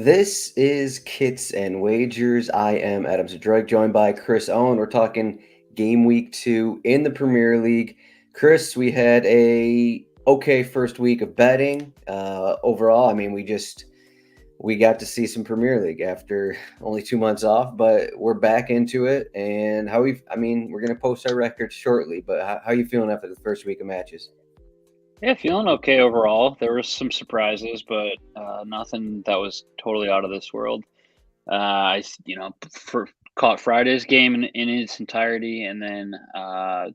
This is Kits and Wagers. I am Adam Zdroik, joined by Chris Owen. We're talking game week 2 in the Premier League. Chris, we had a okay first week of betting. Overall, I mean, we got to see some Premier League after only 2 months off, but we're back into it. And we're going to post our records shortly, but how are you feeling after the first week of matches? Yeah, feeling okay overall. There were some surprises, but nothing that was totally out of this world. For caught Friday's game in its entirety, and then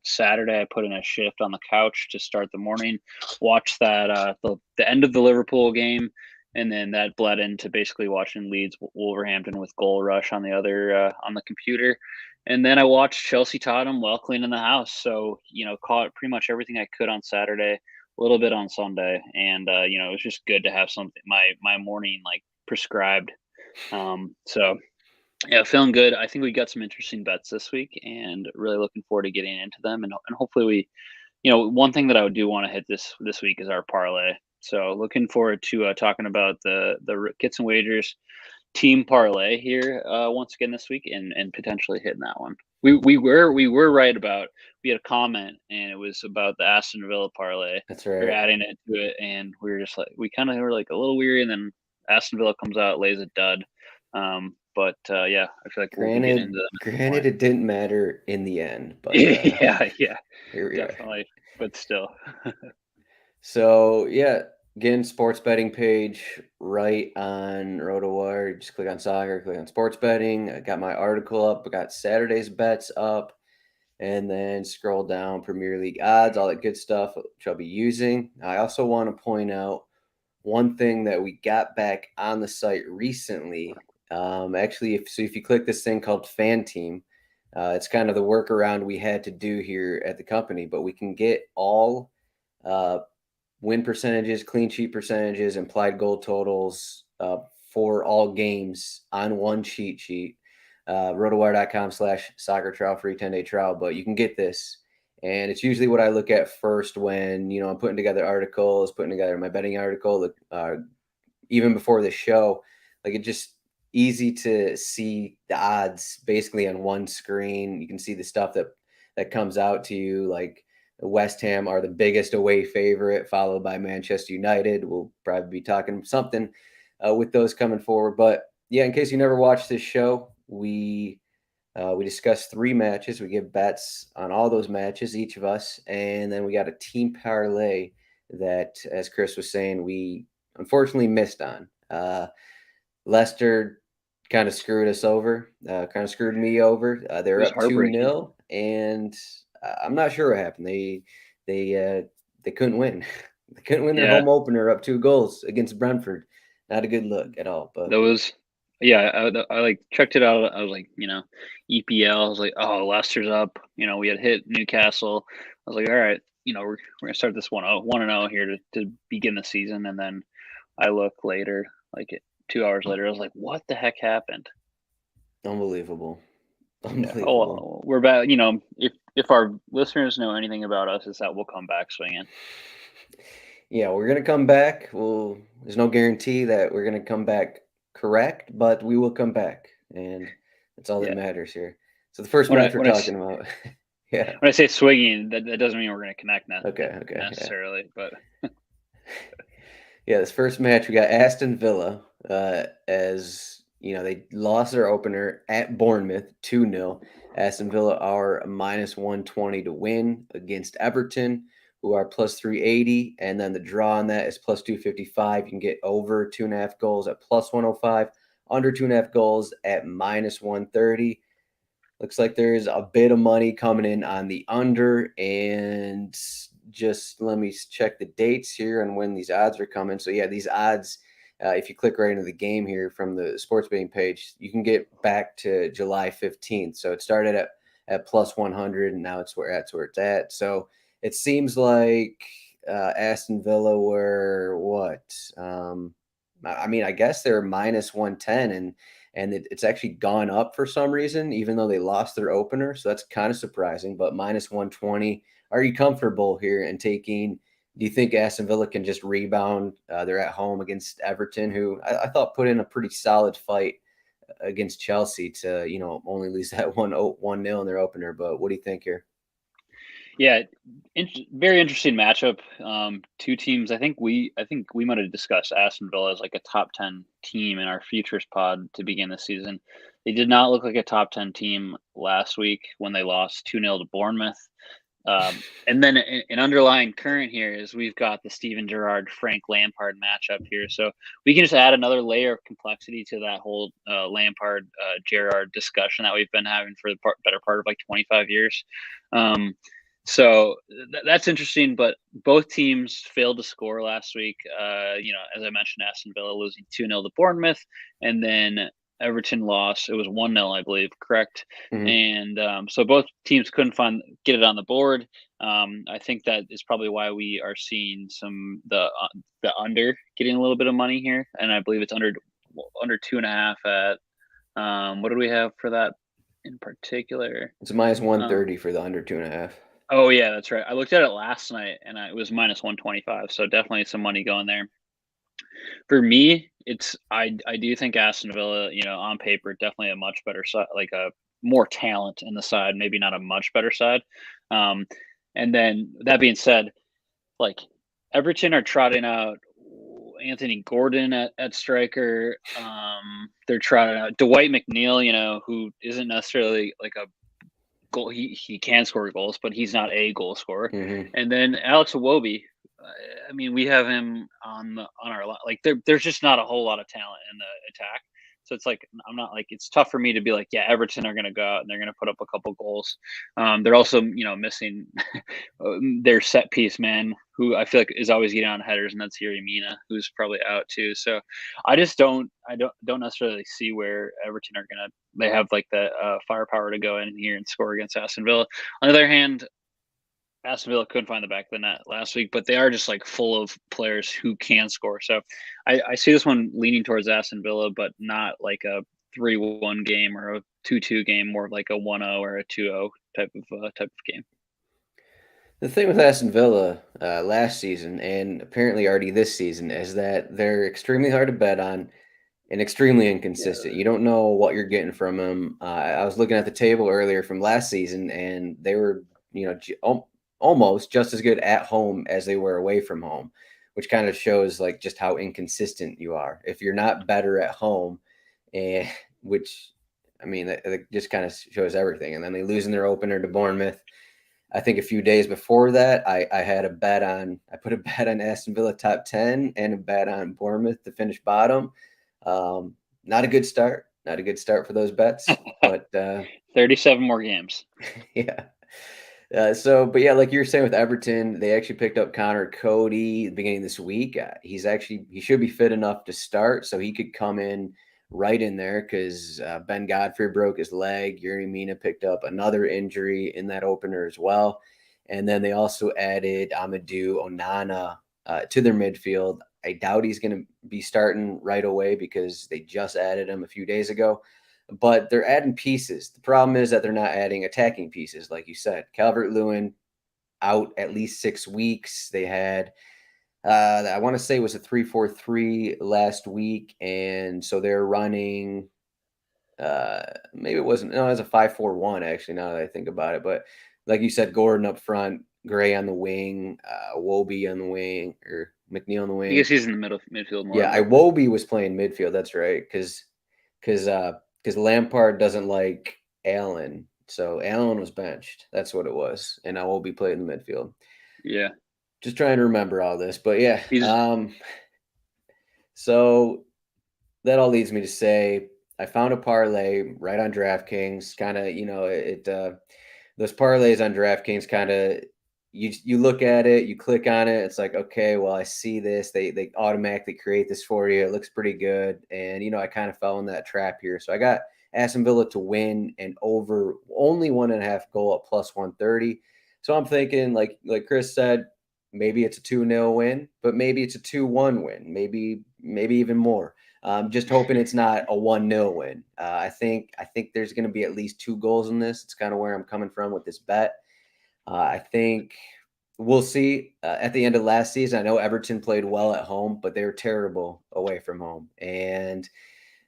Saturday I put in a shift on the couch to start the morning, watch that the end of the Liverpool game, and then that bled into basically watching Leeds Wolverhampton with Goal Rush on the other on the computer. And then I watched Chelsea Tottenham while cleaning the house. So, caught pretty much everything I could on Saturday, a little bit on Sunday, and it was just good to have something my morning like prescribed. So yeah, feeling good. I think we got some interesting bets this week, and really looking forward to getting into them. And hopefully one thing that I would do want to hit this week is our parlay. So looking forward to talking about the Kits and Wagers Team Parlay here once again this week, and potentially hitting that one. We were right about. We had a comment, and it was about the Aston Villa parlay. That's We're right. adding it to it, and we were just like, we kind of were like a little weary, and then Aston Villa comes out, lays a dud. But yeah, I feel like we'll be getting into Granted, it didn't matter in the end, but yeah, here we are. definitely. But still, So yeah, again, sports betting page right on RotoWire. Just click on soccer, click on sports betting. I got my article up. I got Saturday's bets up, and then scroll down Premier League odds, all that good stuff, which I'll be using. I also want to point out one thing that we got back on the site recently. Actually, if you click this thing called Fan Team, it's kind of the workaround we had to do here at the company, but we can get all uh, win percentages, clean sheet percentages, implied goal totals for all games on one cheat sheet. Rotowire.com/soccer trial, free 10-day trial. But you can get this. And it's usually what I look at first when, I'm putting together articles, putting together my betting article, even before the show. Like, it's just easy to see the odds basically on one screen. You can see the stuff that comes out to you, like West Ham are the biggest away favorite, followed by Manchester United. We'll probably be talking something with those coming forward. But yeah, in case you never watched this show, we discuss 3 matches. We give bets on all those matches, each of us, and then we got a team parlay that, as Chris was saying, we unfortunately missed on. Leicester kind of screwed us over, kind of screwed me over. it They're was up 2 heartbreaking. 0 and I'm not sure what happened. They couldn't win. They couldn't win their Yeah, home opener up 2 goals against Brentford. Not a good look at all. But that was. Yeah, I like checked it out. I was like, EPL. I was like, oh, Leicester's up. We had hit Newcastle. I was like, all right, we're gonna start this 1-0 here to begin the season. And then I look later, like 2 hours later, I was like, what the heck happened? unbelievable, Yeah. Oh, unbelievable. well, we're back. If our listeners know anything about us, is that we'll come back swinging. Yeah, we're gonna come back. There's no guarantee that we're gonna come back correct, but we will come back, and that's all that Yeah. matters here. So the first When I match we're when I talking about, yeah. when I say swinging, that doesn't mean we're gonna connect Okay, yeah. necessarily, but Yeah, this first match we got Aston Villa, as they lost their opener at Bournemouth 2-0. Aston Villa are -120 to win against Everton, who are +380, and then the draw on that is +255. You can get over 2.5 goals at +105, under 2.5 goals at -130. Looks like there's a bit of money coming in on the under, and just let me check the dates here and when these odds are coming. So yeah, these odds, if you click right into the game here from the sports betting page, you can get back to July 15th. So it started at +100, and now that's where it's at. So it seems like Aston Villa were what? I guess they're -110, and it's actually gone up for some reason, even though they lost their opener. So that's kind of surprising. But -120, are you comfortable here in taking Do you think Aston Villa can just rebound? They're at home against Everton, who I thought put in a pretty solid fight against Chelsea to, only lose that 1-0 in their opener. But what do you think here? Yeah, very interesting matchup. Two teams. I think we might have discussed Aston Villa as like a top 10 team in our futures pod to begin the season. They did not look like a top 10 team last week when they lost 2-0 to Bournemouth. And then an underlying current here is we've got the Steven Gerrard, Frank Lampard matchup here. So we can just add another layer of complexity to that whole Lampard Gerrard discussion that we've been having for the better part of like 25 years. So that's interesting, but both teams failed to score last week. As I mentioned, Aston Villa losing 2-0 to Bournemouth, and then Everton lost. It was 1-0, I believe, correct? Mm-hmm. And so both teams couldn't get it on the board. I think that is probably why we are seeing the under getting a little bit of money here, and I believe it's under 2.5 at what do we have for that in particular? It's a minus 130 for the under 2.5. Oh yeah, that's right. I looked at it last night and it was minus 125. So definitely some money going there. For me, I do think Aston Villa, on paper, definitely a much better side, like a more talent in the side, maybe not a much better side. And then that being said, like Everton are trotting out Anthony Gordon at striker. They're trotting out Dwight McNeil, who isn't necessarily like a goal. He can score goals, but he's not a goal scorer. Mm-hmm. And then Alex Iwobi. I mean, we have him on our like. There's just not a whole lot of talent in the attack. So it's like I'm not like it's tough for me to be like, yeah, Everton are going to go out and they're going to put up a couple goals. They're also missing their set piece man, who I feel like is always getting on headers, and that's Yuri Mina, who's probably out too. So I just don't necessarily see where Everton are going to. They have like the firepower to go in here and score against Aston Villa. On the other hand, Aston Villa couldn't find the back of the net last week, but they are just like full of players who can score. So I see this one leaning towards Aston Villa, but not like a 3-1 game or a 2-2 game, more like a 1-0 or a 2-0 type of game. The thing with Aston Villa last season and apparently already this season is that they're extremely hard to bet on and extremely inconsistent. You don't know what you're getting from them. I was looking at the table earlier from last season, and they were, almost just as good at home as they were away from home, which kind of shows like just how inconsistent you are. If you're not better at home, and which I mean, that just kind of shows everything. And then they lose in their opener to Bournemouth. I think a few days before that, I put a bet on Aston Villa top 10 and a bet on Bournemouth to finish bottom. Not a good start. Not a good start for those bets, but 37 more games. Yeah. But yeah, like you were saying with Everton, they actually picked up Connor Cody at the beginning of this week. He should be fit enough to start, so he could come in right in there because Ben Godfrey broke his leg. Yuri Mina picked up another injury in that opener as well. And then they also added Amadou Onana to their midfield. I doubt he's going to be starting right away because they just added him a few days ago. But they're adding pieces. The problem is that they're not adding attacking pieces, like you said. Calvert-Lewin out at least 6 weeks. They had I want to say it was a 3-4-3 last week, and so they're running. Maybe it wasn't. No, it was a 5-4-1 actually. Now that I think about it, but like you said, Gordon up front, Gray on the wing, Wobie on the wing, or McNeil on the wing. I guess he's in the midfield more. Yeah, Wobie was playing midfield. That's right, because Lampard doesn't like Allen, so Allen was benched. That's what it was, and Wobie played in the midfield. Yeah. Just trying to remember all this, but yeah. He's So that all leads me to say I found a parlay right on DraftKings. Kind of, those parlays on DraftKings kind of you look at it, you click on it, it's like, okay, well, I see this. They automatically create this for you. It looks pretty good, and I kind of fell in that trap here. So I got Aston Villa to win and over only 1.5 goal at plus 130. So I'm thinking, like Chris said, maybe it's a 2-0 win, but maybe it's a 2-1 win, maybe even more. Just hoping it's not a 1-0 win. I think there's going to be at least 2 goals in this. It's kind of where I'm coming from with this bet. I think we'll see. At the end of last season, I know Everton played well at home, but they were terrible away from home. And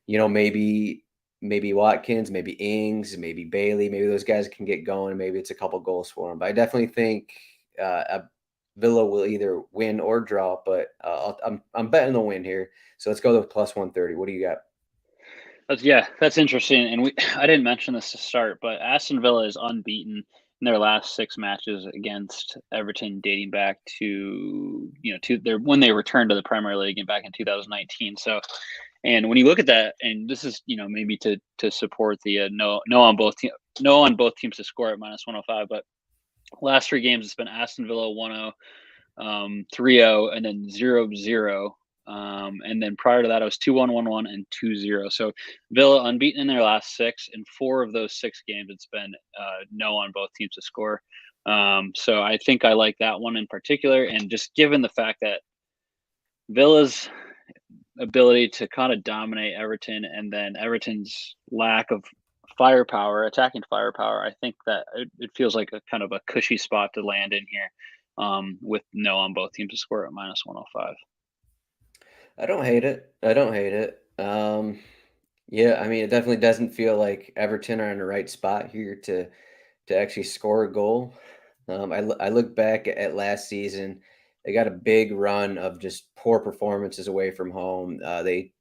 maybe Watkins, maybe Ings, maybe Bailey, maybe those guys can get going. Maybe it's a couple goals for them. But I definitely think Villa will either win or draw. But I'm betting they'll win here. So let's go to plus 130. What do you got? That's interesting. And I didn't mention this to start, but Aston Villa is unbeaten in their last 6 matches against Everton, dating back to when they returned to the Premier League and back in 2019. So, and when you look at that, and this is maybe to support the no on both teams to score at minus 105, but last 3 games it's been Aston Villa 1-0, 3-0, and then 0-0. And then prior to that, it was 2-1, 1-1, and 2-0. So Villa unbeaten in their last 6. In 4 of those 6 games, it's been no on both teams to score. So I think I like that one in particular. And just given the fact that Villa's ability to kind of dominate Everton and then Everton's lack of attacking firepower, I think that it feels like a kind of a cushy spot to land in here with no on both teams to score at minus 105. I don't hate it. Yeah, I mean, it definitely doesn't feel like Everton are in the right spot here to actually score a goal. I look back at last season. They got a big run of just poor performances away from home. They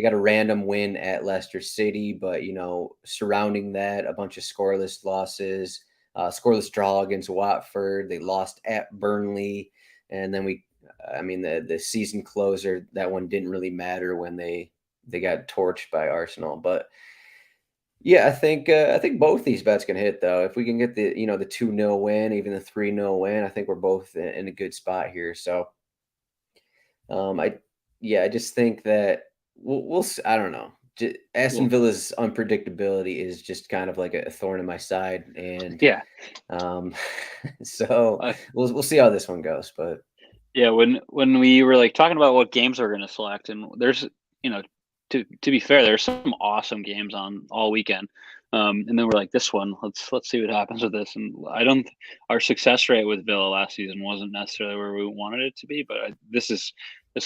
got a random win at Leicester City, but surrounding that, a bunch of scoreless losses, scoreless draw against Watford. They lost at Burnley, and then the season closer, that one didn't really matter when they got torched by Arsenal, but. Yeah, I think both these bets can hit though. If we can get the 2-0 win, even the 3-0 win, I think we're both in a good spot here. So, I just think that I don't know. Aston Villa's unpredictability is just kind of like a thorn in my side, and Yeah. So we'll see how this one goes. But yeah, when we were like talking about what games we're going to select, and there's to be fair, there's some awesome games on all weekend. And then we're like, this one, let's see what happens with this. And our success rate with Villa last season wasn't necessarily where we wanted it to be, but this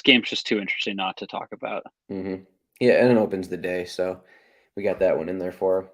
game's just too interesting not to talk about. mm-hmm. Yeah, and it opens the day, so we got that one in there for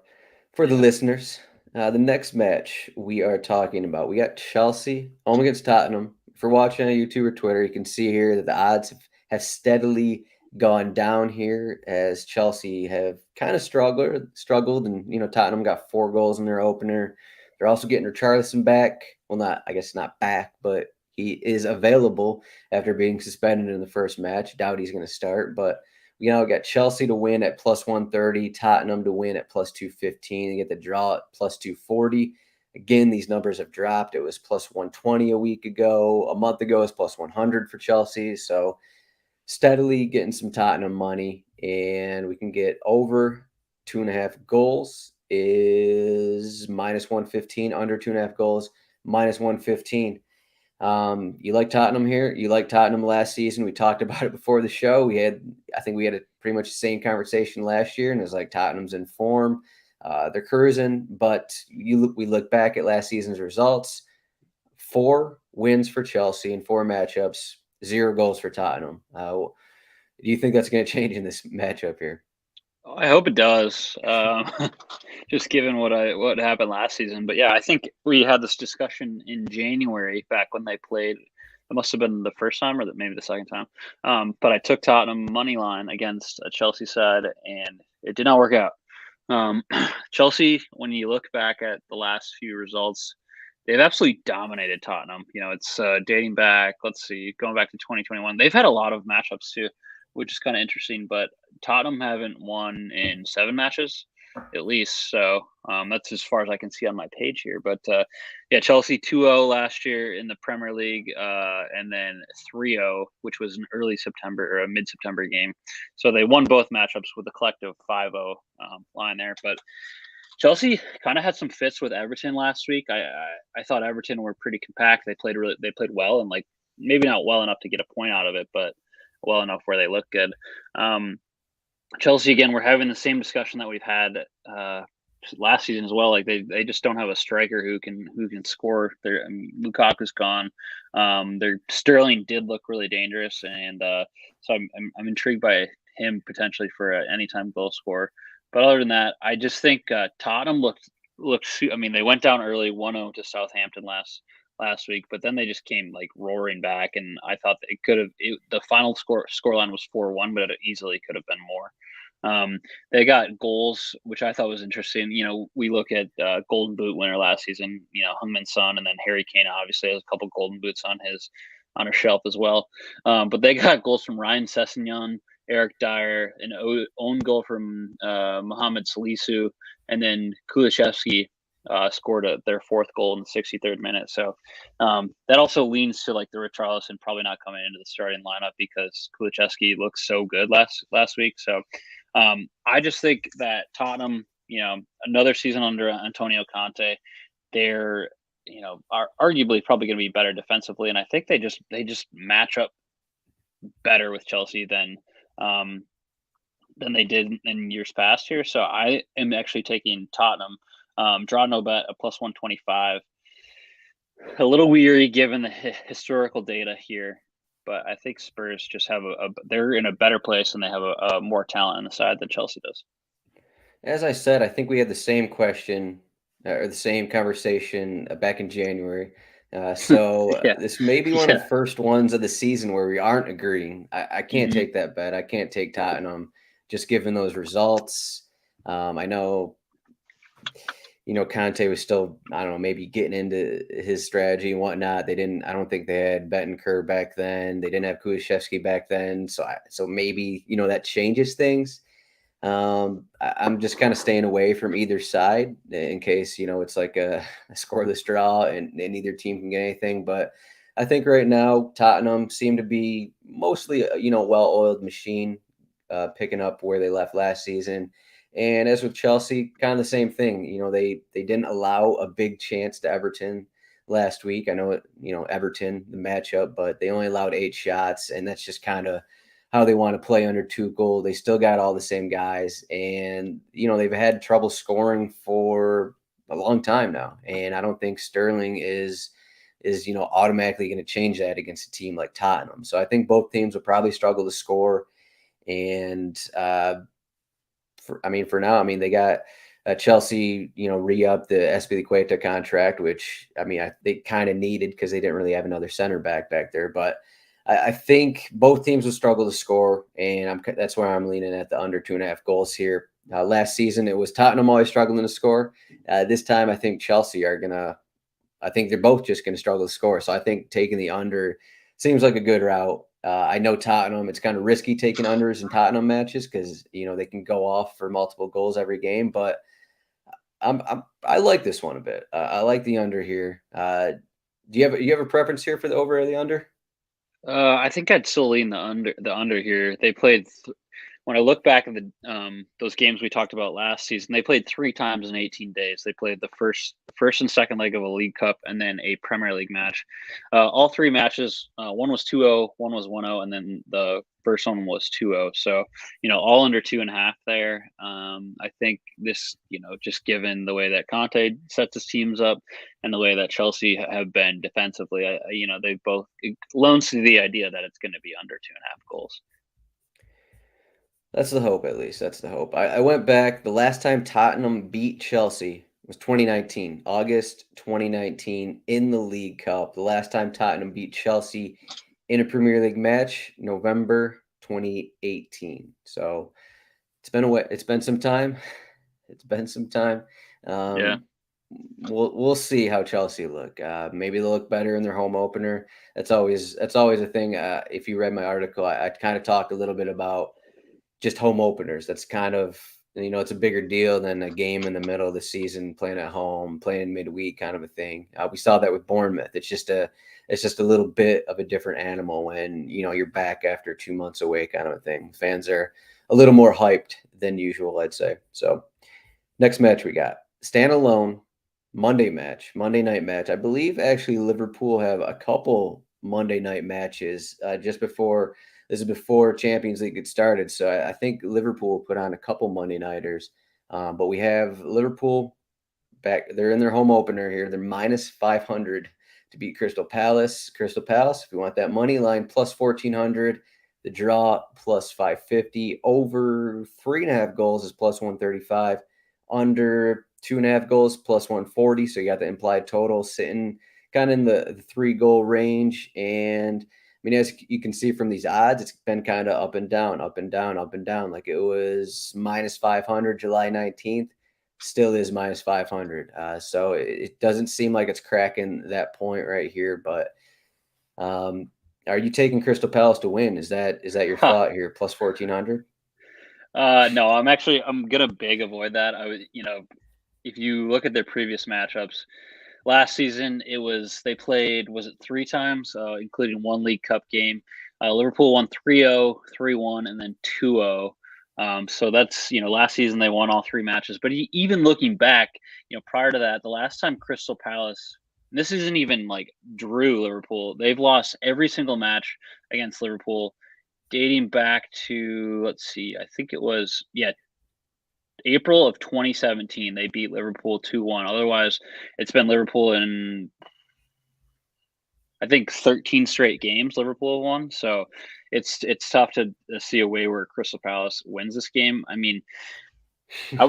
the listeners. The next match we are talking about, we got Chelsea home against Tottenham. If you're watching on YouTube or Twitter, you can see here that the odds have steadily gone down here as Chelsea have kind of struggled, and Tottenham got 4 goals in their opener. They're also getting Richarlison back. Well, not back, but he is available after being suspended in the first match. Doubt he's going to start, but we got Chelsea to win at plus 130, Tottenham to win at plus 215, and get the draw at plus 240. Again, these numbers have dropped. It was plus 120 a week ago. A month ago, it was plus 100 for Chelsea. So steadily getting some Tottenham money, and we can get over 2.5 goals is minus 115, under 2.5 goals, minus 115. You like Tottenham here? You like Tottenham last season? We talked about it before the show. I think we had a pretty much the same conversation last year, and it's like Tottenham's in form. They're cruising, but we look back at last season's results. 4 wins for Chelsea in 4 matchups, 0 goals for Tottenham. Do you think that's going to change in this matchup here? I hope it does. Just given what happened last season, but yeah, I think we had this discussion in January back when they played. It must have been the first time or maybe the second time. But I took Tottenham money line against a Chelsea side, and it did not work out. Chelsea, when you look back at the last few results, they've absolutely dominated Tottenham. It's dating back. Let's see, going back to 2021. They've had a lot of matchups too, which is kind of interesting. But Tottenham haven't won in 7 matches, at least. So that's as far as I can see on my page here. But Chelsea 2-0 last year in the Premier League, and then 3-0, which was an early September or a mid-September game. So they won both matchups with a collective 5-0 line there. But Chelsea kind of had some fits with Everton last week. I thought Everton were pretty compact. They played well, and like maybe not well enough to get a point out of it, but well enough where they look good. Chelsea, again, we're having the same discussion that we've had last season as well. Like they just don't have a striker who can score. Lukaku's gone. Their Sterling did look really dangerous, and so I'm intrigued by him potentially for an anytime goal scorer. But other than that, I just think Tottenham looked. I mean, they went down early, 1-0 to Southampton last week, but then they just came like roaring back, and I thought that it could have. The final scoreline was 4-1, but it easily could have been more. They got goals, which I thought was interesting. You know, we look at Golden Boot winner last season. You know, Heung-min Son, and then Harry Kane obviously has a couple Golden Boots on his shelf as well. But they got goals from Ryan Sessegnon, Eric Dyer, an own goal from Mohamed Salisu, and then Kulusevski scored their fourth goal in the 63rd minute. So that also leans to like the Richarlison probably not coming into the starting lineup because Kulusevski looked so good last week. So I just think that Tottenham, you know, another season under Antonio Conte, they're, you know, are arguably probably going to be better defensively, and I think they just match up better with Chelsea than they did in years past here. So I am actually taking Tottenham. Draw no bet a plus 125. A little weary given the historical data here, but I think Spurs just have they're in a better place and they have a more talent on the side than Chelsea does. As I said, I think we had the same question or the same conversation back in January. So Yeah. this may be one of the first ones of the season where we aren't agreeing. I can't take that bet. I can't take Tottenham just given those results. I know, you know, Conte was still, I don't know, maybe getting into his strategy and whatnot. I don't think they had Betancourt back then. They didn't have Kulusevski back then. So maybe, you know, that changes things. I'm just kind of staying away from either side in case, you know, it's like a scoreless draw and neither team can get anything. But I think right now Tottenham seem to be mostly, you know, well-oiled machine, picking up where they left last season. And as with Chelsea, kind of the same thing. You know, they didn't allow a big chance to Everton last week. I know, you know, Everton, the matchup, but they only allowed 8 shots, and that's just kind of how they want to play under Tuchel. They still got all the same guys, and you know they've had trouble scoring for a long time now. And I don't think Sterling is you know automatically going to change that against a team like Tottenham. So I think both teams will probably struggle to score. And for now, I mean they got Chelsea, you know, re-up the Azpilicueta contract, which I mean they kind of needed because they didn't really have another center back there, but. I think both teams will struggle to score, and that's where I'm leaning at the under 2.5 goals here. Last season, it was Tottenham always struggling to score. This time, I think Chelsea I think they're both just going to struggle to score. So I think taking the under seems like a good route. I know Tottenham, it's kind of risky taking unders in Tottenham matches because, you know, they can go off for multiple goals every game, but I like this one a bit. I like the under here. Do you have a preference here for the over or the under? I think I'd still lean the under here. They played when I look back at those games we talked about last season, they played 3 times in 18 days. They played the first and second leg of a League Cup and then a Premier League match. All 3 matches, one was 2-0, one was 1-0, and then the first one was 2-0. So, you know, all under 2.5 there. I think this, you know, just given the way that Conte sets his teams up and the way that Chelsea have been defensively, you know, they both it loans to the idea that it's going to be under 2.5 goals. That's the hope, at least. That's the hope. I went back. The last time Tottenham beat Chelsea was 2019, August 2019 in the League Cup. The last time Tottenham beat Chelsea in a Premier League match, November 2018. So it's been some time. It's been some time. Yeah. We'll see how Chelsea look. Maybe they'll look better in their home opener. That's always a thing. If you read my article, I kind of talked a little bit about just home openers. That's kind of, you know, it's a bigger deal than a game in the middle of the season, playing at home, playing midweek kind of a thing. We saw that with Bournemouth. It's just a little bit of a different animal when, you know, you're back after 2 months away kind of a thing. Fans are a little more hyped than usual, I'd say. So next match we got standalone Monday night match. I believe actually Liverpool have a couple Monday night matches just before. This is before Champions League gets started, so I think Liverpool put on a couple Monday nighters. But we have Liverpool back. They're in their home opener here. They're minus 500 to beat Crystal Palace. Crystal Palace, if you want that money line, plus 1,400. The draw plus 550. Over 3.5 goals is plus 135. Under 2.5 goals plus 140. So you got the implied total sitting kind of in the 3 goal range. And I mean, as you can see from these odds, it's been kind of up and down, up and down, up and down. Like it was minus 500 July 19th, still is minus 500. So it doesn't seem like it's cracking that point right here. But are you taking Crystal Palace to win? Is that your thought here? Plus 1,400? No, I'm gonna big avoid that. If you look at their previous matchups, last season they played, was it 3 times, including one League Cup game. Liverpool won 3-0, 3-1, and then 2-0. So that's, last season they won all 3 matches. But even looking back, prior to that, the last time Crystal Palace, this isn't even like drew Liverpool, they've lost every single match against Liverpool dating back to, let's see, I think it was, April of 2017. They beat Liverpool 2-1. Otherwise, it's been Liverpool in, I think, 13 straight games Liverpool have won. So it's tough to see a way where Crystal Palace wins this game. I mean, I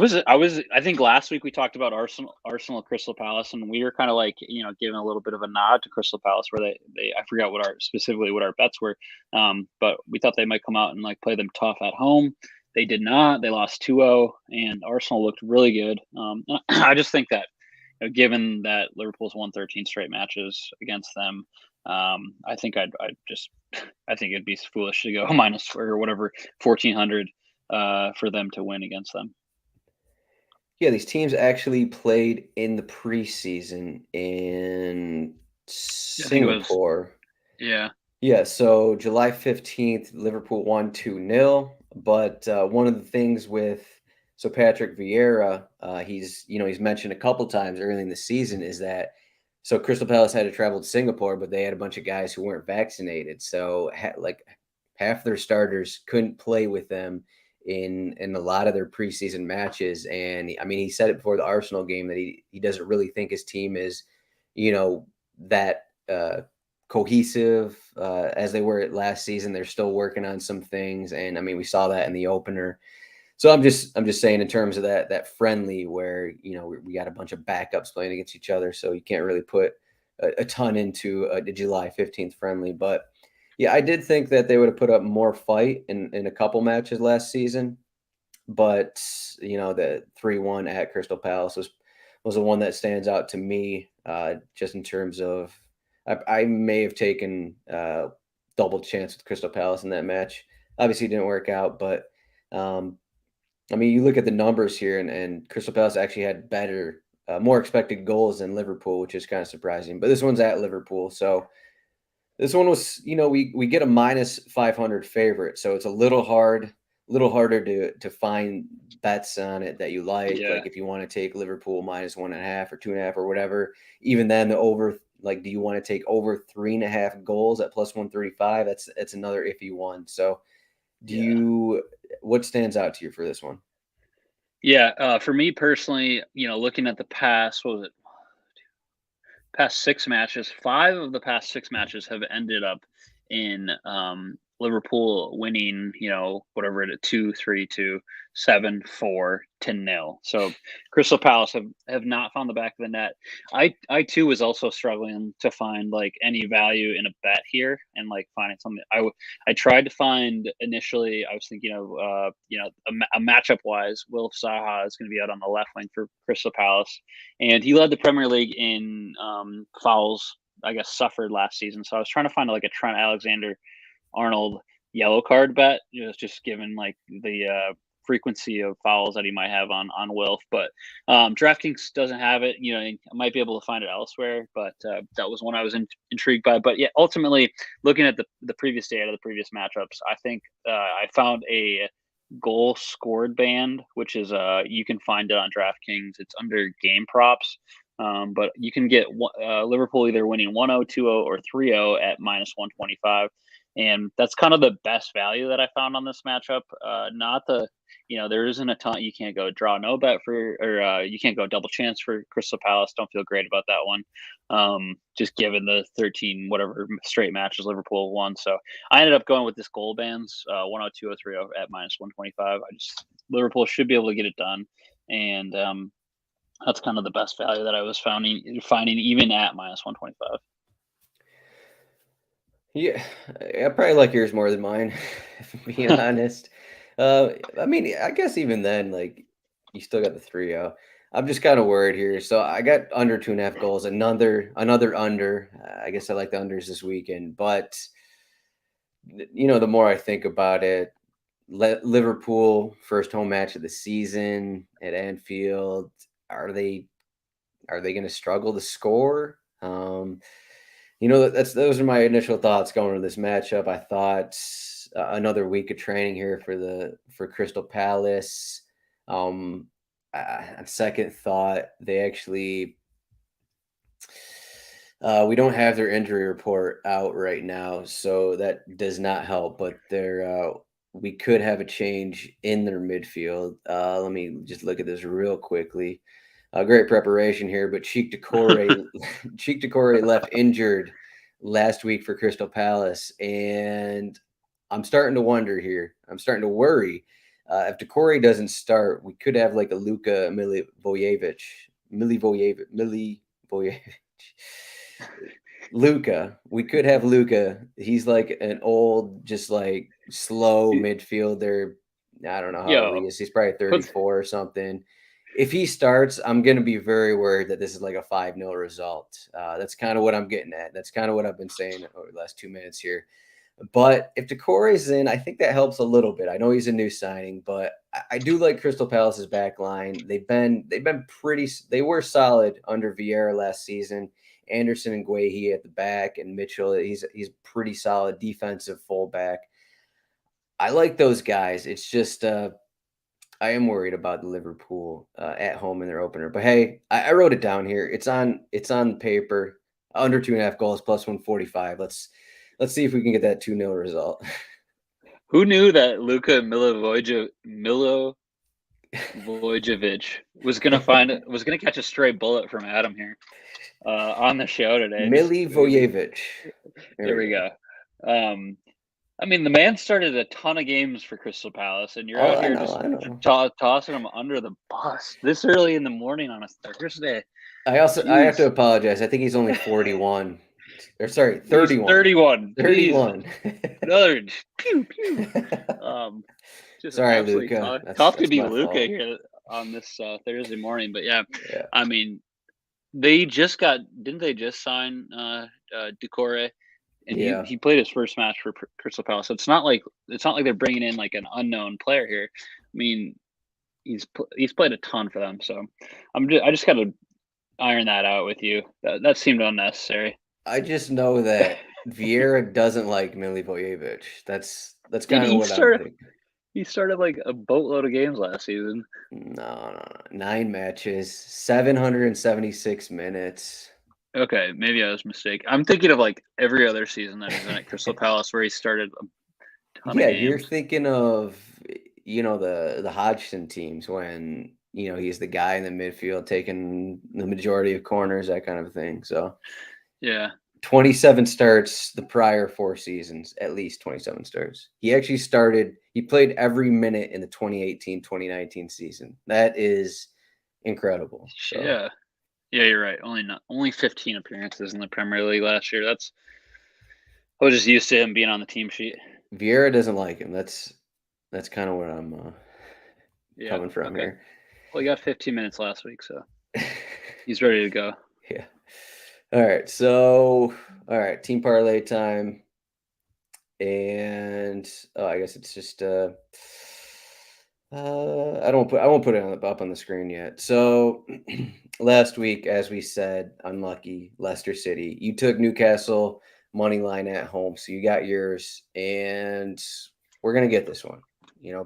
think last week we talked about Arsenal Crystal Palace, and we were kind of like, giving a little bit of a nod to Crystal Palace where they I forgot specifically what our bets were. But we thought they might come out and like play them tough at home. They did not. They lost 2-0, and Arsenal looked really good. I just think that, given that Liverpool's won 13 straight matches against them, I think I think it'd be foolish to go minus or whatever 1,400 for them to win against them. Yeah, these teams actually played in the preseason in I think it was, Singapore. yeah. Yeah, so July 15th, Liverpool won 2-0. But one of the things with Patrick Vieira, he's mentioned a couple times early in the season is that so Crystal Palace had to travel to Singapore, but they had a bunch of guys who weren't vaccinated. So like half their starters couldn't play with them in a lot of their preseason matches. And I mean, he said it before the Arsenal game that he doesn't really think his team is, that cohesive as they were last season. They're still working on some things, and I mean, we saw that in the opener. So I'm just saying in terms of that friendly where we got a bunch of backups playing against each other, so you can't really put a ton into the July 15th friendly. But yeah, I did think that they would have put up more fight in a couple matches last season, but the 3-1 at Crystal Palace was the one that stands out to me, just in terms of I may have taken double chance with Crystal Palace in that match. Obviously, it didn't work out, but I mean, you look at the numbers here, and Crystal Palace actually had better, more expected goals than Liverpool, which is kind of surprising. But this one's at Liverpool, so this one was, we get a minus 500 favorite, so it's a little harder to find bets on it that you like. Yeah. Like if you want to take Liverpool minus 1.5 or 2.5 or whatever, even then the over. Like, do you want to take over 3.5 goals at plus 135? That's another iffy one. So, what stands out to you for this one? Yeah, for me personally, looking at the past, what was it? Past 6 matches, 5 of the past 6 matches have ended up in Liverpool winning, whatever it is, 2-3-2, 7-4 to 0. So Crystal Palace have not found the back of the net. I too was also struggling to find like any value in a bet here and like finding something. I tried to find initially. I was thinking of a matchup wise, Wilf Zaha is going to be out on the left wing for Crystal Palace, and he led the Premier League in fouls, I guess, suffered last season. So I was trying to find like a Trent Alexander-Arnold yellow card bet, just given like the frequency of fouls that he might have on Wilf. But DraftKings doesn't have it. I might be able to find it elsewhere, but that was one I was intrigued by. But yeah, ultimately, looking at the previous data, the previous matchups, I think I found a goal scored band, which is you can find it on DraftKings. It's under game props. But you can get Liverpool either winning 1-0, 2-0, or 3-0 at minus 125. And that's kind of the best value that I found on this matchup. Not the, there isn't a ton. You can't go draw no bet or you can't go double chance for Crystal Palace. Don't feel great about that one. Just given the 13 whatever straight matches Liverpool won. So I ended up going with this goal bands 102, 030 at minus 125. Liverpool should be able to get it done, and that's kind of the best value that I was finding even at minus 125. Yeah, I probably like yours more than mine, if I'm being honest. I mean, I guess even then, like, you still got the 3-0. I'm just kind of worried here. So I got under 2.5 goals, another under. I guess I like the unders this weekend, but the more I think about it, Liverpool first home match of the season at Anfield. Are they going to struggle to score? Those are my initial thoughts going into this matchup. I thought another week of training here for Crystal Palace. On second thought, they actually we don't have their injury report out right now, so that does not help. But we could have a change in their midfield. Let me just look at this real quickly. Great preparation here, but Cheek Decore left injured last week for Crystal Palace, and I'm starting to wonder here. I'm starting to worry. If Decore doesn't start, we could have like a Luka Milivojevic. Luka. We could have Luka. He's like an old, just like slow midfielder. I don't know how old he is. He's probably 34 or something. If he starts, I'm going to be very worried that this is like a 5-0 result. That's kind of what I'm getting at. That's kind of what I've been saying over the last 2 minutes here. But if Decore is in, I think that helps a little bit. I know he's a new signing, but I do like Crystal Palace's back line. They were solid under Vieira last season. Anderson and Guehi at the back, and Mitchell. He's pretty solid defensive fullback. I like those guys. It's just I am worried about Liverpool at home in their opener. But hey, I wrote it down here. It's on paper. Under 2.5 goals plus 145. Let's see if we can get that 2-0 result. Who knew that Luka Milivojevic was gonna catch a stray bullet from Adam here on the show today? Milivojevic. There we go. I mean, the man started a ton of games for Crystal Palace, and you're out here tossing him under the bus this early in the morning on a Thursday. I have to apologize. I think he's only 41. Or sorry, 31. 31. 31. Another pew pew. Just sorry, Luka. Tough to be Luka here on this Thursday morning, but yeah. I mean, they just didn't they just sign Decore? And he played his first match for Crystal Palace. So it's not like they're bringing in like an unknown player here. I mean, he's played a ton for them. So I just got to iron that out with you. That seemed unnecessary. I just know that Vieira doesn't like Milivojevic. That's kind of what I'm thinking. He started like a boatload of games last season. No. 9 matches, 776 minutes. Okay, maybe I was mistaken. I'm thinking of like every other season that he's in at Crystal Palace where he started a ton of games. Yeah, you're thinking of the Hodgson teams when he's the guy in the midfield taking the majority of corners, that kind of thing. So yeah, 27 starts the prior 4 seasons, at least 27 starts. He actually he played every minute in the 2018-2019 season. That is incredible. So. Yeah, you're right. Only 15 appearances in the Premier League last year. I was just used to him being on the team sheet. Vieira doesn't like him. That's kind of where I'm coming from here. Well, he got 15 minutes last week, so he's ready to go. Yeah. All right. So, team parlay time, and I guess it's just I won't put it up on the screen yet. So last week, as we said, unlucky Leicester City. You took Newcastle money line at home, so you got yours, and we're gonna get this one.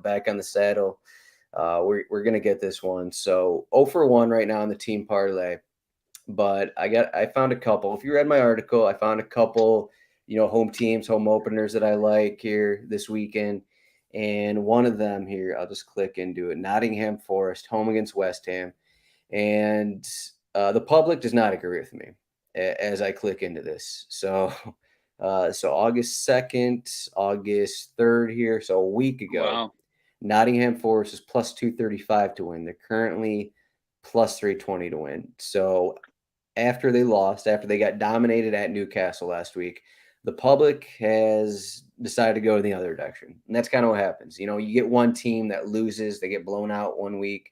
Back on the saddle. We're gonna get this one. So 0 for 1 right now in the team parlay, but I found a couple. If you read my article, I found a couple home teams, home openers that I like here this weekend. And one of them here, I'll just click into it. Nottingham Forest, home against West Ham. And the public does not agree with me as I click into this. So, so August 2nd, August 3rd here, so a week ago, Wow. Nottingham Forest is plus 235 to win. They're currently plus 320 to win. So after they lost, after they got dominated at Newcastle last week, the public has decided to go in the other direction. And that's kind of what happens. You get one team that loses, they get blown out one week.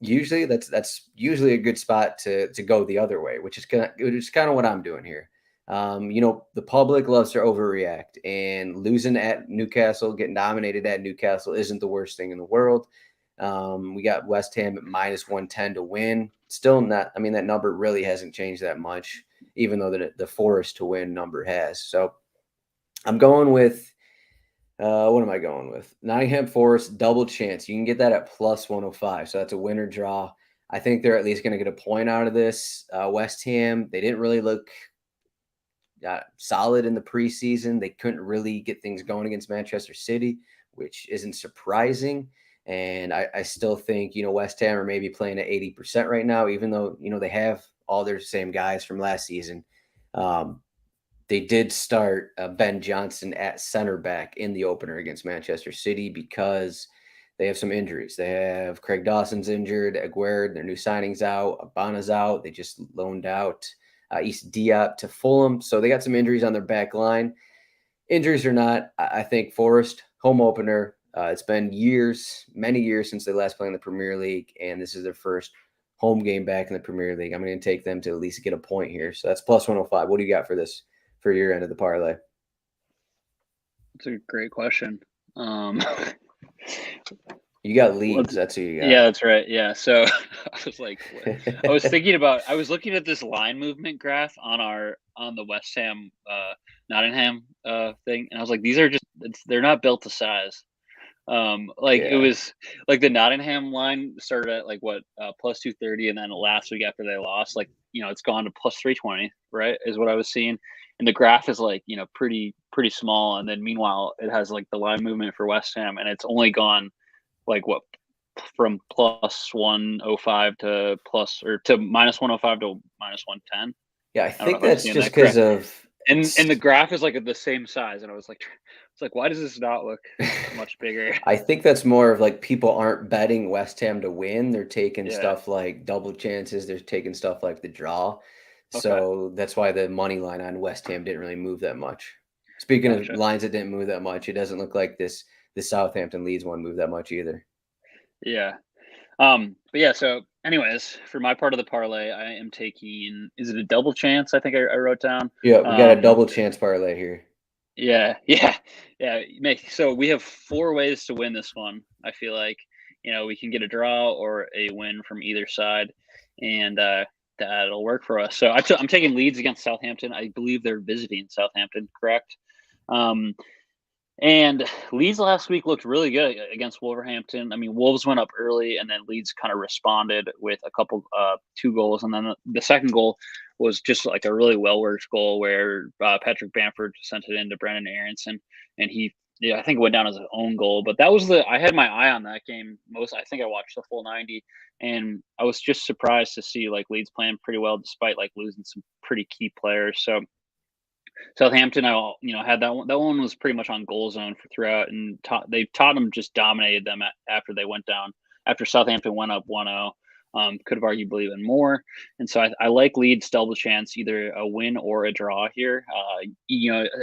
Usually that's usually a good spot to go the other way, which is kind of what I'm doing here. The public loves to overreact, and losing at Newcastle, getting dominated at Newcastle isn't the worst thing in the world. We got West Ham at minus 110 to win. Still not, I mean, that number really hasn't changed that much, even though the Forest to win number has. So I'm going with, what am I going with? Nottingham Forest double chance. You can get that at plus 105. So that's a winner draw. I think they're at least going to get a point out of this. West Ham, they didn't really look solid in the preseason. They couldn't really get things going against Manchester City, which isn't surprising. And I still think, West Ham are maybe playing at 80% right now, even though, they have all their same guys from last season. They did start Ben Johnson at center back in the opener against Manchester City because they have some injuries. They have Craig Dawson's injured, Aguerd, their new signings out, Abana's out. They just loaned out Issa Diop to Fulham. So they got some injuries on their back line. Injuries or not, I think Forest, home opener. It's been many years since they last played in the Premier League, and this is their first home game back in the Premier League. I'm going to take them to at least get a point here. So that's plus 105. What do you got for this, for your end of the parlay? That's a great question. You got Leeds. That's who you got. Yeah, that's right. Yeah. So I was like, I was looking at this line movement graph on the West Ham Nottingham thing, and I was like, they're not built to size. It was like the Nottingham line started at plus 230, and then last week after they lost, it's gone to plus 320, right? Is what I was seeing, and the graph is pretty small, and then meanwhile it has the line movement for West Ham, and it's only gone from plus 105 to minus 105 to minus 110. Yeah, I think that's just because of and the graph is the same size, and I was like, why does this not look much bigger? I think that's more of people aren't betting West Ham to win. They're taking stuff like double chances. They're taking stuff like the draw. Okay. So that's why the money line on West Ham didn't really move that much. Speaking of lines that didn't move that much, it doesn't look like the Southampton Leeds one moved that much either. Yeah. But yeah, so anyways, for my part of the parlay, I am taking, is it a double chance? I think I wrote down. Yeah, we got a double chance parlay here. Yeah. So we have 4 ways to win this one. I feel like, we can get a draw or a win from either side, and that'll work for us. So I'm taking Leeds against Southampton. I believe they're visiting Southampton, correct? And Leeds last week looked really good against Wolverhampton. I mean, Wolves went up early, and then Leeds kind of responded with a couple, 2 goals. And then the second goal was just a really well-worked goal where Patrick Bamford sent it into Brendan Aronson. And I think it went down as an own goal. But I had my eye on that game I think I watched the full 90. And I was just surprised to see Leeds playing pretty well despite losing some pretty key players. So Southampton, had that one. That one was pretty much on goal zone for throughout, and Tottenham just dominated them after they went down. After Southampton went up 1-0, could have arguably even more. And so I like Leeds double chance, either a win or a draw here.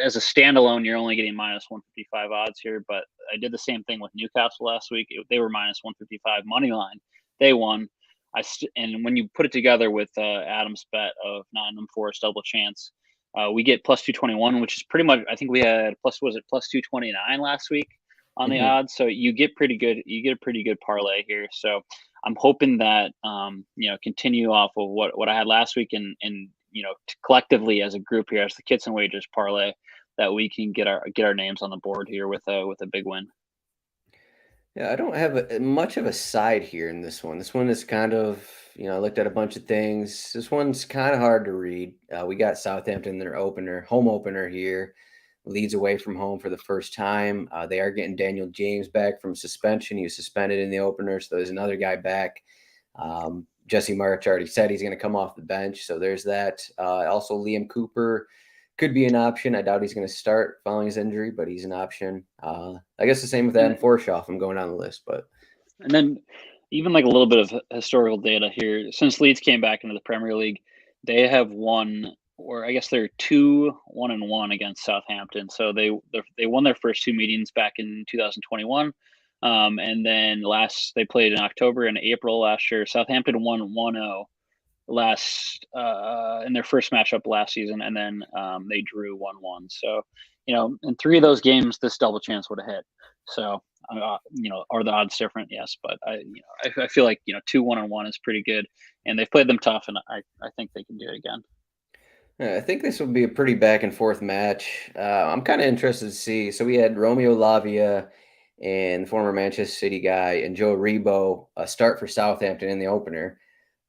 As a standalone, you're only getting minus 155 odds here, but I did the same thing with Newcastle last week. They were minus 155 money line. They won. And when you put it together with Adam's bet of Nottingham Forest double chance, we get plus 221, which is pretty much, I think we had plus 229 last week on the odds. So you get a pretty good parlay here. So I'm hoping that, continue off of what I had last week and collectively as a group here, as the Kits and Wagers parlay, that we can get our names on the board here with a big win. Yeah, I don't have much of a side here in this one. This one is kind of I looked at a bunch of things. This one's kind of hard to read. We got Southampton, their home opener here. Leads away from home for the first time. They are getting Daniel James back from suspension. He was suspended in the opener, so there's another guy back. Jesse March already said he's going to come off the bench, so there's that. Also, Liam Cooper could be an option. I doubt he's going to start following his injury, but he's an option. I guess the same with Adam Forshaw. I'm going down the list, but and then even like a little bit of historical data here. Since Leeds came back into the Premier League, they have won, or I guess they're 2-1-1 against Southampton. So they won their first two meetings back in 2021. And then they played in October and April last year. Southampton won 1-0 in their first matchup last season, and then they drew 1-1. So, in three of those games, this double chance would have hit. So, are the odds different? Yes, but I feel like 2-1-1 is pretty good, and they've played them tough, and I think they can do it again. I think this will be a pretty back and forth match. I'm kind of interested to see. So we had Romeo Lavia and the former Manchester City guy and Joe Rebo start for Southampton in the opener.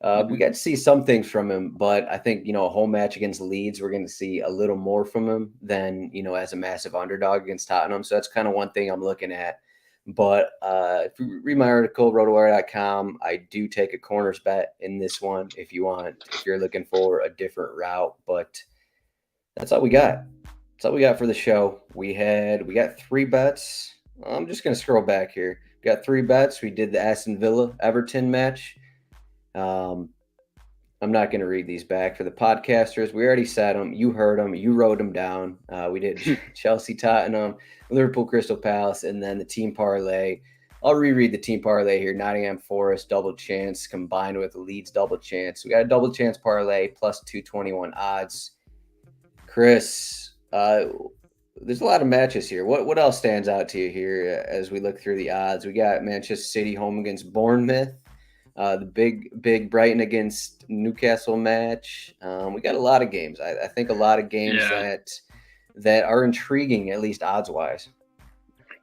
We got to see some things from him, but I think, a home match against Leeds, we're going to see a little more from him than, as a massive underdog against Tottenham. So that's kind of one thing I'm looking at. But if you read my article, RotoWire.com, I do take a corners bet in this one if you're looking for a different route. But that's all we got. That's all we got for the show. We got 3 bets. I'm just going to scroll back here. We got 3 bets. We did the Aston Villa Everton match. I'm not going to read these back for the podcasters. We already said them. You heard them. You wrote them down. We did Chelsea, Tottenham, Liverpool, Crystal Palace, and then the team parlay. I'll reread the team parlay here. Nottingham Forest double chance combined with Leeds double chance. We got a double chance parlay plus 221 odds. Chris, there's a lot of matches here. What else stands out to you here as we look through the odds? We got Manchester City home against Bournemouth. The big Brighton against Newcastle match. We got a lot of games. I think a lot of games that are intriguing, at least odds wise.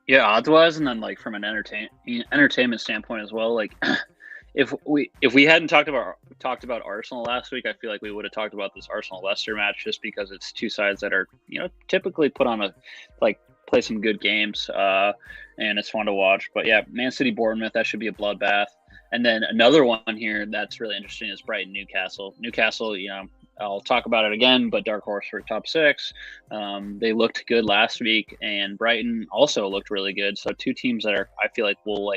Yeah, odds wise, and then like from an entertainment standpoint as well. Like if we hadn't talked about Arsenal last week, I feel like we would have talked about this Arsenal Leicester match just because it's two sides that are typically put on play some good games, and it's fun to watch. But yeah, Man City Bournemouth, that should be a bloodbath. And then another one here that's really interesting is Brighton Newcastle. Newcastle, I'll talk about it again, but dark horse for top 6. They looked good last week, and Brighton also looked really good. So 2 teams that I feel like will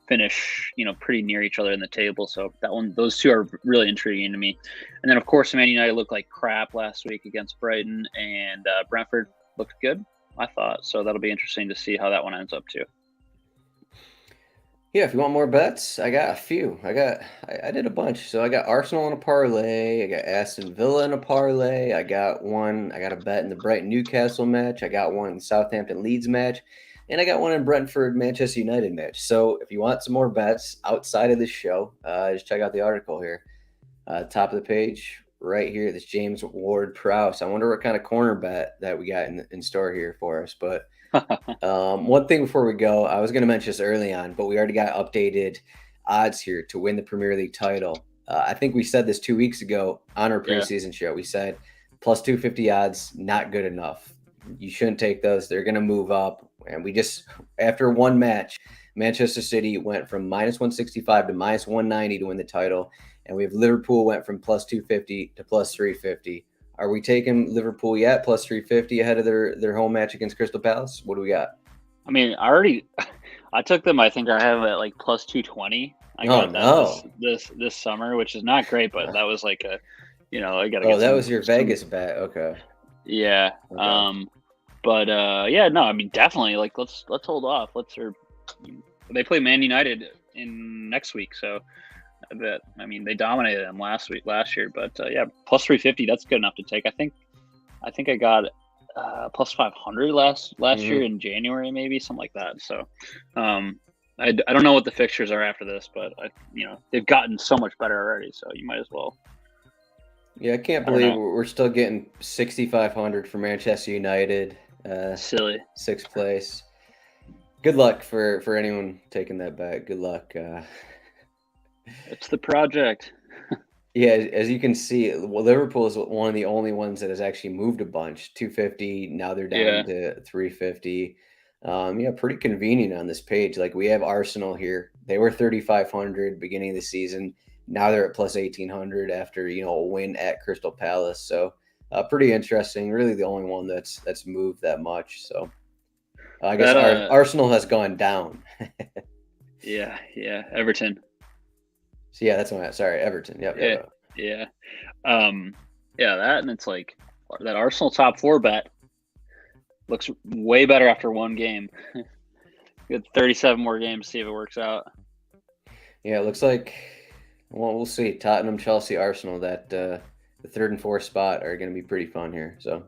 finish pretty near each other in the table. So those 2 are really intriguing to me. And then of course Man United looked like crap last week against Brighton, and Brentford looked good, I thought. So that'll be interesting to see how that one ends up too. Yeah, if you want more bets, I got a few. I did a bunch. So I got Arsenal in a parlay. I got Aston Villa in a parlay. I got a bet in the Brighton Newcastle match. I got one in the Southampton Leeds match. And I got one in Brentford Manchester United match. So if you want some more bets outside of this show, just check out the article here. Top of the page, right here, this James Ward-Prowse. I wonder what kind of corner bet that we got in store here for us. But one thing before we go, I was going to mention this early on, but we already got updated odds here to win the Premier League title. I think we said this 2 weeks ago on our preseason show. We said plus 250 odds, not good enough. You shouldn't take those. They're going to move up. And we just, after one match, Manchester City went from minus 165 to minus 190 to win the title. And we have Liverpool went from plus 250 to plus 350. Are we taking Liverpool yet? Plus 350 ahead of their home match against Crystal Palace? What do we got? I mean, I took them. I think I have it at like plus 220. I got that this summer, which is not great, but that was like I got. Oh, that was your Vegas bet. Okay. Yeah. Okay. No. I mean, definitely. Like, let's hold off. They play Man United in next week, so. They dominated them last year, but plus 350, that's good enough to take. I think I got plus 500 last year in January, maybe something like that. So I don't know what the fixtures are after this, but they've gotten so much better already, so you might as well. Yeah, I can't believe we're still getting 6,500 for Manchester United. Silly. 6th place. Good luck for anyone taking that bet. Good luck. It's the project. Yeah, as you can see, well, Liverpool is one of the only ones that has actually moved a bunch. 250, now they're Yeah. down to 350. Yeah, pretty convenient on this page. Like we have Arsenal here. They were 3,500 beginning of the season. Now they're at plus 1,800 after a win at Crystal Palace. So pretty interesting. Really, the only one that's moved that much. So I guess That Arsenal has gone down. yeah. Everton. So yeah, that's my sorry, Everton. Yep, yep, Yeah. yep. Yeah. Yeah, that, and it's like that Arsenal top 4 bet looks way better after one game. Good 37 more games to see if it works out. Yeah, it looks like. Well, we'll see. Tottenham, Chelsea, Arsenal. That the third and fourth spot are going to be pretty fun here. So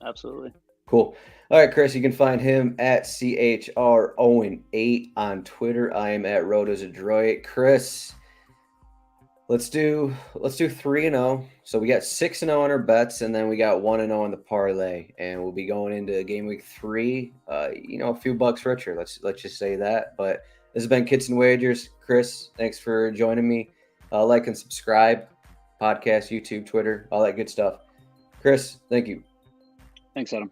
Absolutely. cool. All right, Chris, you can find him at CHROwen8 on Twitter. I am at RotoZdroik. Chris, let's do 3-0. So we got 6-0 on our bets, and then we got 1-0 on the parlay, and we'll be going into game week 3. A few bucks richer. Let's just say that. But this has been Kits and Wagers. Chris, thanks for joining me. Like and subscribe, podcast, YouTube, Twitter, all that good stuff. Chris, thank you. Thanks, Adam.